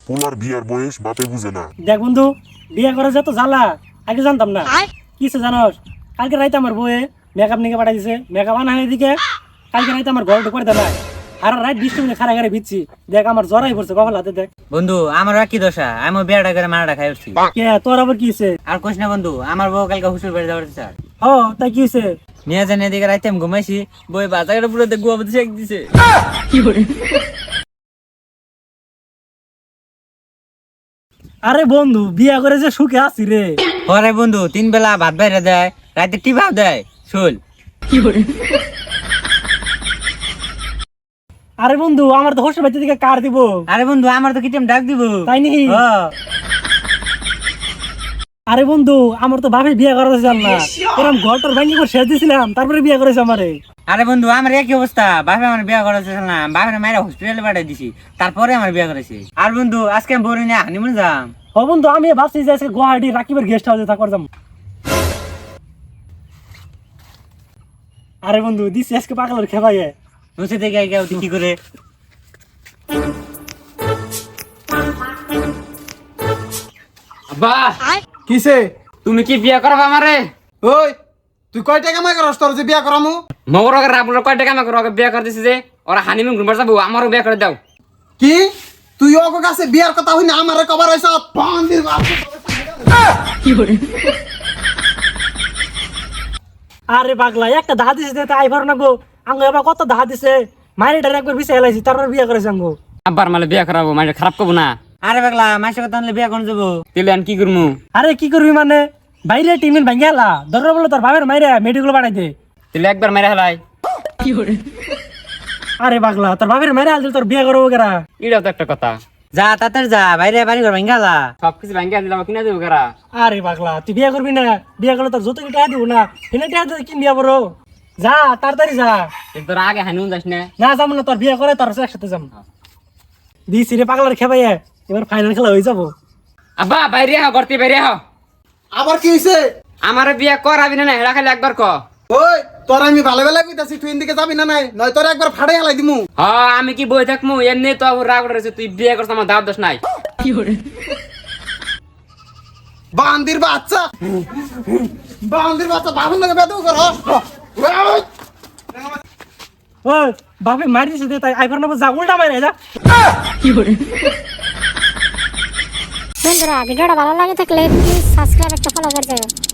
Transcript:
পোলার বিয়ার বয়স বাপে বুঝে না। দেখ বন্ধু, বিয়ে করে যত জ্বালা আগে জানতাম না। কিছু জানোস, কালকে রাইতে আমার বউয়ে মেকআপ নিয়ে পাঠাই দিছে, মেকআপ আনা এদিকে কালকে রাইতে আমার ঘর ঢুকে দেয় না। আর রাত 20 মিনিট খারা খারে ভিজছি, দেখ আমার জ্বরাই পড়ছে কপাল হাতে। দেখ বন্ধু, আমার কি দশা, আমি বিয়াটা করে মারাটা খাই উঠছি। কে তোর আবার কি হয়েছে? আর কোশ না বন্ধু, আমার বউ কালকে হুসুর বেড়ে যাওয়ার স্যার। ও তাই কি হয়েছে? নিয়ে যান এদিকে রাইতে আমি ঘুমাইছি, বই বাজারে পুরো গুয়া শেখ দিছে। আরে বন্ধু, বিয়ে করে যে সুখে আছি রে। পরে বন্ধু 3 বেলা ভাত বাইরে দেয়, রাতে টিপাও দেয় শোল। আরে বন্ধু, আমার তো হোস্টেল বাড়িতে দিকে কার দিব। আরে বন্ধু, আমার তো কিটাম ডাক দিব তাই নি? হ্যাঁ। আরে বন্ধু, আমার তো বাপে বিয়ে করা জান না, ওরম ঘরটার ভাঙি করে শেষ দিয়েছিলাম, তারপরে বিয়ে করেছে আমারে। আরে বন্ধু, আমার একই অবস্থা, বাপে আমার বিয়ে করেছে না, বাপের মায়েরা হসপিটালে পাঠিয়ে দিছি, তারপরে আমার বিয়ে করেছে। আর বন্ধু, আজকে আমি বলি না হানিমুন যাম। ও বন্ধু, আমি ভাবছি যে আজকে গুয়াহাটি রাকিবের গেস্ট হাউসে থাকার যাম। আরে বন্ধু, দিছি আজকে পাগলের খেপাইয়ে। বসে থেকে কেউ কি করে আব্বা, কিসে? তুমি কি বিয়া করাবা আমারে? ওই তুই কয় টাকা মাই করস তোর যে বিয়া করামু? মগরকে রাবুর কয় টাকা আমাকে রকে বিয়া করে দিছে যে, ওরা হানিমুন ঘুরবার যাবো, আমারও বিয়া করে দাও। কি তুই ওর কাছে বিয়ার কথা হই না আমারে কবার হইছ? বান্দির বাপ। আরে পাগলা, একটা দাহা দিছে তাই পারো না গো। আঙ্গ এবার কত দাহা দিছে, মাইরেটার একবার বিছে এলাইছি, তারপর বিয়ে করেছে আঙ্গ। আব্বার মালে বিয়া করাবো, মানে খারাপ করবো না। আরে পাগলা, মাসে কথা হলে বিয়ে করে যাবো। তাহলে আমি কি করবো? আরে কি করবি মানে, বাইরে টিমের ভাঙ্গে এলা দরকার বলে তোর বাপের মাইরে মেডিকেল বাড়াই দে। তাহলে একবার মেরে হেলাই। আরে পাগলা, তোর বাপের মাইরে আল তোর বিয়ে করবো কেরা? এটাও তো একটা কথা। যা তাড়াতাড়ি যা, বাইরে বাড়ি ঘর ভাঙ্গা যা। সবকিছু ভাঙ্গিয়া দিলাম, কিনা দেবো কারা? আরে পাগলা, তুই বিয়ে করবি না? বিয়ে করলে তোর যত কি টাকা দিব না, এনে টাকা দিয়ে কিন বিয়া বড়। যা তাড়াতাড়ি যা। তোর আগে হানিমুন যাস না। না যাবো না, তোর বিয়ে করে তোর একসাথে যাম। দিছি রে পাগলার খেপাইয়ে, এবার ফাইনাল খেলা হয়ে যাবো। আব্বা, বাইরে হও, গর্তে বাইরে হও। আবার কি হইছে? আমারে বিয়া করাবি না, হেরা খালি একবার ক। ওই তোর আমি ভালো ভালো কইতাছি তুই এদিকে যাবি না নাই, নয় তোর একবার ফাড়াই হেলাই দিমু। হ্যাঁ, আমি কি বই থাকবো? এমনি তো রাগ উঠেছে, তুই বিয়ে করছ, আমার দাঁত দোষ নাই। বান্দির বাচ্চা, বান্দির বাচ্চা, বাবুর লগে বেদও কর। ওই বাপে মারি দিছে তাই আইফার নেবো, যা উল্টা মারে যা। বন্ধুরা ভিডিওটা ভালো লাগে থাকলে প্লিজ সাবস্ক্রাইব একটা ফলো করে যাও।